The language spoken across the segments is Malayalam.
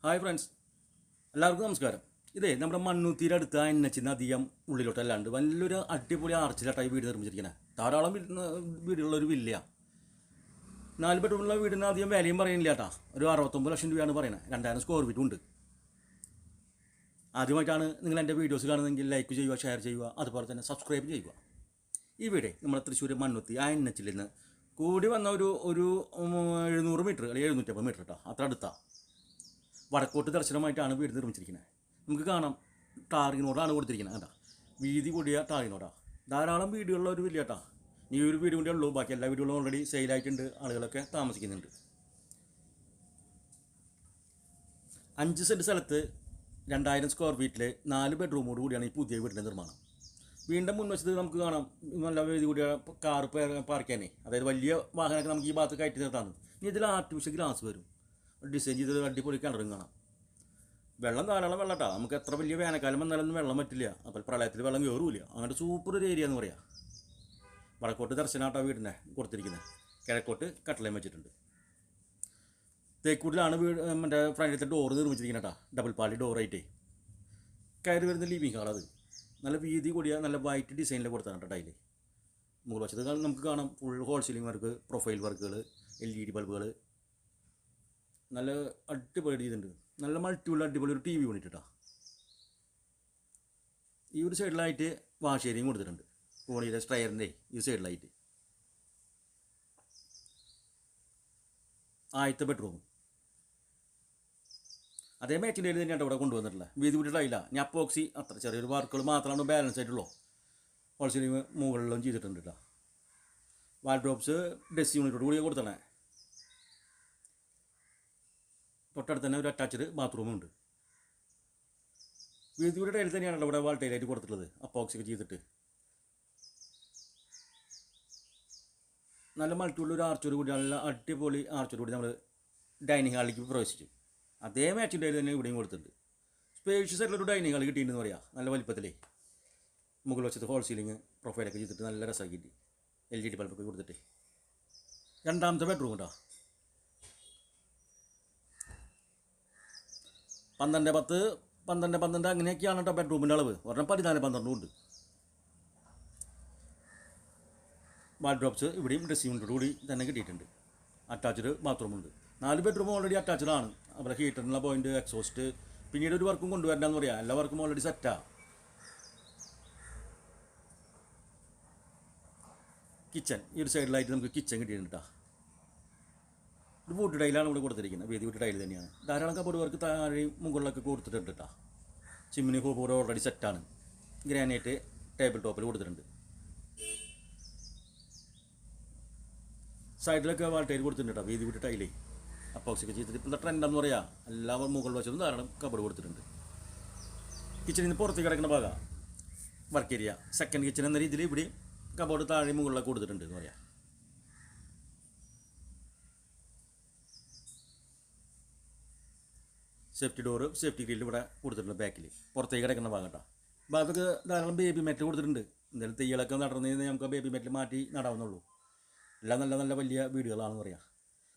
ഹായ് ഫ്രണ്ട്സ്, എല്ലാവർക്കും നമസ്കാരം. ഇതേ നമ്മുടെ മണ്ണുത്തിയുടെ അടുത്ത് അന്യച്ചിന്ന് അധികം ഉള്ളിലോട്ടല്ലാണ്ട് വലിയൊരു അടിപൊളി ആർച്ചിലാട്ടായി വീട് നിർമ്മിച്ചിരിക്കുന്നത്. ധാരാളം വീടുള്ളൊരു വില്ല. 4 ബെഡ്റൂമുള്ള വീടിന് അധികം വിലയും പറയുന്നില്ല കേട്ടാ. ഒരു 69 ലക്ഷം രൂപയാണ് പറയുന്നത്. 2000 സ്ക്വയർ ഫീറ്റും ഉണ്ട്. ആദ്യമായിട്ടാണ് നിങ്ങൾ എൻ്റെ വീഡിയോസ് കാണുന്നതെങ്കിൽ ലൈക്ക് ചെയ്യുക, ഷെയർ ചെയ്യുക, അതുപോലെ തന്നെ സബ്സ്ക്രൈബ് ചെയ്യുക. ഈ വീട് നമ്മുടെ തൃശ്ശൂർ മണ്ണുത്തി അന്യച്ചിൽ നിന്ന് കൂടി വന്ന ഒരു 700 മീറ്റർ അല്ലെങ്കിൽ 750 മീറ്റർ കേട്ടോ, അത്ര അടുത്താണ്. വടക്കോട്ട് ദർശനമായിട്ടാണ് വീട് നിർമ്മിച്ചിരിക്കുന്നത്. നമുക്ക് കാണാം, ടാറിനോടാണ് കൊടുത്തിരിക്കുന്നത്. കേട്ടോ, വീതി കൂടിയ ടാറിനോടാണ്. ധാരാളം വീടുകളുള്ള ഒരു വില്ല കേട്ടോ. ഈ ഒരു വീട് കൂടിയേ ഉള്ളൂ, ബാക്കി എല്ലാ വീടുകളും ഓൾറെഡി സെയിലായിട്ടുണ്ട്. ആളുകളൊക്കെ താമസിക്കുന്നുണ്ട്. 5 സെൻറ്റ് സ്ഥലത്ത് 2000 സ്ക്വയർ ഫീറ്റിൽ 4 ബെഡ്റൂമോട് കൂടിയാണ് ഈ പുതിയ വീടിൻ്റെ നിർമ്മാണം. വീണ്ടും മുൻവശത്ത് നമുക്ക് കാണാം നല്ല വീതി കൂടിയ കാർ പാർക്ക് ചെയ്യാനേ, അതായത് വലിയ വാഹനമൊക്കെ നമുക്ക് ഈ ഭാഗത്ത് കയറ്റി നിർത്താൻ. ഇനി ഇതിൽ ആർട്ടിഫിഷ്യൽ ഗ്ലാസ് വരും, ഡിസൈൻ ചെയ്ത് അടിപൊളി കിണറും കാണാം. വെള്ളം ധാരാളം വെള്ളം കേട്ടോ. നമുക്ക് എത്ര വലിയ വേനൽക്കാലം വന്നാലൊന്നും വെള്ളം പറ്റില്ല. അപ്പോൾ പ്രളയത്തിൽ വെള്ളം കയറില്ല. അങ്ങോട്ട് സൂപ്പർ ഒരു ഏരിയ എന്ന് പറയാം. വടക്കോട്ട് ദർശനാട്ടാ വീടിനെ കൊടുത്തിരിക്കുന്നത്. കിഴക്കോട്ട് കട്ടളയും വെച്ചിട്ടുണ്ട്. തേക്കൂട്ടിലാണ് വീട് മറ്റേ ഫ്രണ്ടിലത്തെ ഡോറ് നിർമ്മിച്ചിരിക്കുന്നത് കേട്ടോ. ഡബിൾ പാളി ഡോറായിട്ടേ കയറി വരുന്ന ലിവിങ് ഹാൾ. അത് നല്ല വീതി കൂടിയ നല്ല വൈറ്റ് ഡിസൈനിൽ കൊടുത്താണ് കേട്ടോ ടൈല്. മുകൾ വശത്ത് നമുക്ക് കാണാം full hall ceiling work, profile വർക്കുകൾ, LED ബൾബുകൾ, നല്ല അടിപൊളി ചെയ്തിട്ടുണ്ട്. നല്ല മൾട്ടിയുള്ള അടിപൊളി ഒരു TV യൂണിറ്റ് കേട്ടോ. ഈ ഒരു സൈഡിലായിട്ട് വാഷ് ഏരിയയും കൊടുത്തിട്ടുണ്ട്. കോണിയുടെ സ്ട്രയറിൻ്റെ ഈ സൈഡിലായിട്ട് ആദ്യത്തെ ബെഡ്റൂം അതേ മാച്ചിൻ്റെ തന്നെയാണ് ഇവിടെ കൊണ്ടുവന്നിട്ടുള്ളത്. വീതി കൂട്ടിയിട്ടായില്ല. ഞാൻ അപ്പോക്സി അത്ര ചെറിയൊരു വർക്കുകൾ മാത്രമാണ് ബാലൻസ് ആയിട്ടുള്ളൂ. ഹോൾ സീലിംഗ് മുകളിലും ചെയ്തിട്ടുണ്ട് കേട്ടോ. വാർഡ്രോബ്സ് ഡ്രസ് യൂണിറ്റോട് കൂടി കൊടുത്തണേ. തൊട്ടടുത്ത് തന്നെ ഒരു അറ്റാച്ച്ഡ് ബാത്റൂമുണ്ട്. വീതിയുടെ ടൈൽ തന്നെയാണല്ലോ ഇവിടെ വാൾ ടൈലായിട്ട് കൊടുത്തിട്ടുള്ളത്, അപ്പോക്സിയൊക്കെ ചെയ്തിട്ട്. നല്ല മൾട്ടിയുള്ള ഒരു ആർച്ചോട് കൂടി, നല്ല അടിപൊളി ആർച്ചോട് കൂടി നമ്മൾ ഡൈനിങ് ഹാളിലേക്ക് പ്രവേശിച്ചു. അതേ മാച്ചിൻ്റെ ടൈൽ തന്നെ ഇവിടെയും കൊടുത്തിട്ടുണ്ട്. സ്പേഷ്യസ് ആയിട്ടുള്ളൊരു ഡൈനിങ് ഹാൾ കിട്ടിയിട്ടുണ്ടെന്ന് പറയാം. നല്ല വലിപ്പത്തിലേ മുകൾ വശത്ത് ഹോൾ സീലിംഗ് പ്രൊഫൈലൊക്കെ ചെയ്തിട്ട് നല്ല രസമാക്കി കിട്ടി. LED ബൾബൊക്കെ കൊടുത്തിട്ട്. രണ്ടാമത്തെ ബെഡ്റൂം കേട്ടോ. 12x10, 12x12 അങ്ങനെയൊക്കെയാണ് കേട്ടോ ബെഡ്റൂമിൻ്റെ അളവ്. ഒരെണ്ണം 14x12 ഉണ്ട്. വാർഡ്രോബ്സ് ഇവിടെയും ഡ്രസ് യൂണിറ്റോട് കൂടി തന്നെ കിട്ടിയിട്ടുണ്ട്. അറ്റാച്ച്ഡ് ബാത്റൂമുണ്ട്. 4 ബെഡ്റൂം ഓൾറെഡി അറ്റാച്ച്ഡാണ്. അവിടെ ഹീറ്ററിനുള്ള പോയിന്റ്, എക്സോസ്റ്റ്, പിന്നീട് ഒരു വർക്കും കൊണ്ടുവരണ്ടെന്ന് പറയാം. എല്ലാ വർക്കും ഓൾറെഡി സെറ്റാണ്. കിച്ചൺ ഈ ഒരു സൈഡിലായിട്ട് നമുക്ക് കിച്ചൺ കിട്ടിയിട്ടുണ്ട് കേട്ടോ. ഒരു വൂഡ് ടൈലാണ് ഇവിടെ കൊടുത്തിരിക്കുന്നത്. വീതി വൂഡ് ടൈൽ തന്നെയാണ്. ധാരാളം കബോർഡ് വർക്ക് താഴെയും മുകളിലൊക്കെ കൊടുത്തിട്ടുണ്ട് കേട്ടോ. ചിമ്മിനി ഹോബ് ഓൾറെഡി സെറ്റാണ്. ഗ്രാനൈറ്റ് ടേബിൾ ടോപ്പിൽ കൊടുത്തിട്ടുണ്ട്. സൈഡിലൊക്കെ വാൾ ടൈൽ കൊടുത്തിട്ടുണ്ട് കേട്ടോ. വീതി വൂഡ് ടൈലേ അപ്പോക്സിയൊക്കെ ചെയ്തിട്ട് ഇപ്പോഴത്തെ ട്രെൻഡെന്ന് പറയാം. എല്ലാവരും മുകളിൽ വശത്തും ധാരാളം കബോർഡ് കൊടുത്തിട്ടുണ്ട്. കിച്ചണിൽ നിന്ന് പുറത്തേക്ക് കിടക്കുന്ന ഭാഗം വർക്ക് ഏരിയ. സെക്കൻഡ് കിച്ചൺ എന്ന രീതിയിൽ ഇവിടെ കബോർഡ് താഴെ മുകളിലൊക്കെ കൊടുത്തിട്ടുണ്ട് എന്ന് പറയാം. സേഫ്റ്റി ഡോറ്, സേഫ്റ്റി ഗ്രില്ല് ഇവിടെ കൊടുത്തിട്ടുണ്ട്. ബാക്കിൽ പുറത്തേക്ക് കിടക്കുന്ന ഭാഗം കേട്ടോ. ഭാഗത്തൊക്കെ ധാരാളം ബേബി മെറ്റ് കൊടുത്തിട്ടുണ്ട്. എന്തെങ്കിലും തെയ്യലൊക്കെ നടന്നു കഴിഞ്ഞാൽ നമുക്ക് ബേബി മെറ്റിൽ മാറ്റി നടാവുന്നുള്ളൂ. എല്ലാം നല്ല നല്ല വലിയ വീടുകളാണെന്ന് പറയാം.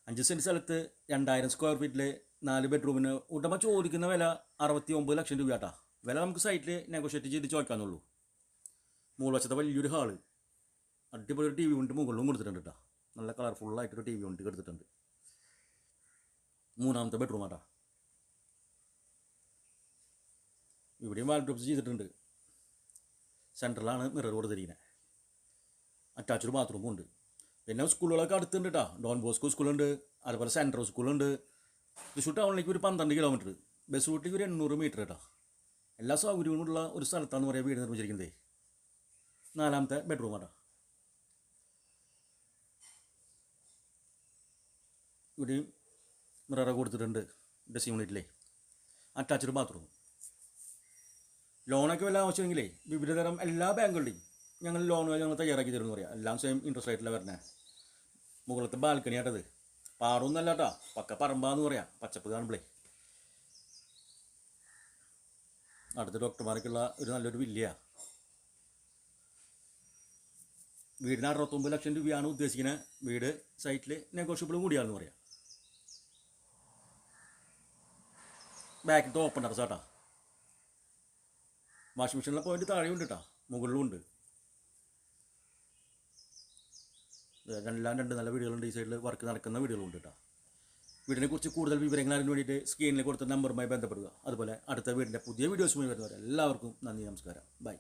5 സെൻറ്റ് സ്ഥലത്ത് 2000 സ്ക്വയർ ഫീറ്റിൽ 4 ബെഡ്റൂമിന് ഉടമ ചോദിക്കുന്ന വില 69 ലക്ഷം രൂപ കേട്ടോ. വില നമുക്ക് സൈറ്റിൽ നെഗോഷിയേറ്റ് ചെയ്ത് ചോദിക്കാന്നുള്ളൂ. മുകൾ വശത്തെ വലിയൊരു ഹാള്, അടിപൊളി ഒരു TV യൂണിറ്റ് മുകളിലും കൊടുത്തിട്ടുണ്ട് കേട്ടോ. നല്ല കളർഫുള്ളായിട്ടൊരു TV യൂണിറ്റ് എടുത്തിട്ടുണ്ട്. മൂന്നാമത്തെ ബെഡ്റൂം കേട്ടോ. ഇവിടെയും വാർഡ്രോബ്സ് ചെയ്തിട്ടുണ്ട്. സെൻട്രലാണ് മിറർ കൊടുത്തിരിക്കുന്നത്. അറ്റാച്ച്ഡ് ബാത്റൂമും ഉണ്ട്. പിന്നെ സ്കൂളുകളൊക്കെ അടുത്തുണ്ട് കേട്ടോ. ഡോൺ ബോസ്കോ സ്കൂളുണ്ട്, അതുപോലെ സെൻട്രൽ സ്കൂളുണ്ട്. തൃശ്ശൂർ ടൗണിലേക്ക് ഒരു 12 കിലോമീറ്റർ, ബസ് റൂട്ടിലേക്ക് ഒരു 800 മീറ്റർ കേട്ടോ. എല്ലാ സൗകര്യങ്ങളുമുള്ള ഒരു സ്ഥലത്താണെന്ന് പറയാം വീട് നിർമ്മിച്ചിരിക്കുന്നത്. 4ാമത്തെ ബെഡ്റൂം കേട്ടോ. ഇവിടെയും മിറർ കൊടുത്തിട്ടുണ്ട്. ഡ്രസ് യൂണിറ്റിലെ അറ്റാച്ച്ഡ് ബാത്റൂം. ലോണൊക്കെ വല്ല ആവശ്യമെങ്കിലേ വിവിധതരം എല്ലാ ബാങ്കുകളുടെയും ഞങ്ങൾ ലോണുകൾ ഞങ്ങൾ തയ്യാറാക്കി തരുമെന്ന് പറയാം. എല്ലാം സെയിം ഇൻട്രസ്റ്റ് റേറ്റിലാണ് വരുന്നത്. മുകളിലത്തെ ബാൽക്കണി ആട്ടത് പാറൊന്നല്ല കേട്ടോ, പക്ക പറമ്പാന്ന് പറയാം. പച്ചപ്പ് കാണുമ്പോഴേ അടുത്ത ഡോക്ടർമാർക്കുള്ള ഒരു നല്ലൊരു വില്ലയാണ്. വീടിന് 69 ലക്ഷം രൂപയാണ് ഉദ്ദേശിക്കുന്നത്. വീട് സൈറ്റിൽ നെഗോഷ്യബിളും കൂടിയാണെന്ന് പറയാം. ബാക്കിലത്തെ ഓപ്പൺ ടെറസ് കേട്ടോ. വാഷിംഗ് മെഷീനിലെ പോയിന്റ് താഴെയുണ്ട് കേട്ടോ, മുകളിലും ഉണ്ട്. രണ്ട് നല്ല വീടുകളുണ്ട്. ഈ സൈഡിൽ വർക്ക് നടക്കുന്ന വീടുകളുണ്ട് കേട്ടോ. വീടിനെ കുറിച്ച് കൂടുതൽ വിവരങ്ങൾ അറിയാൻ വേണ്ടിയിട്ട് സ്ക്രീനിൽ കൊടുത്ത നമ്പറുമായി ബന്ധപ്പെടുക. അതുപോലെ അടുത്ത വീടിൻ്റെ പുതിയ വീഡിയോസുമായി വരുന്നവരെ എല്ലാവർക്കും നന്ദി, നമസ്കാരം, ബൈ.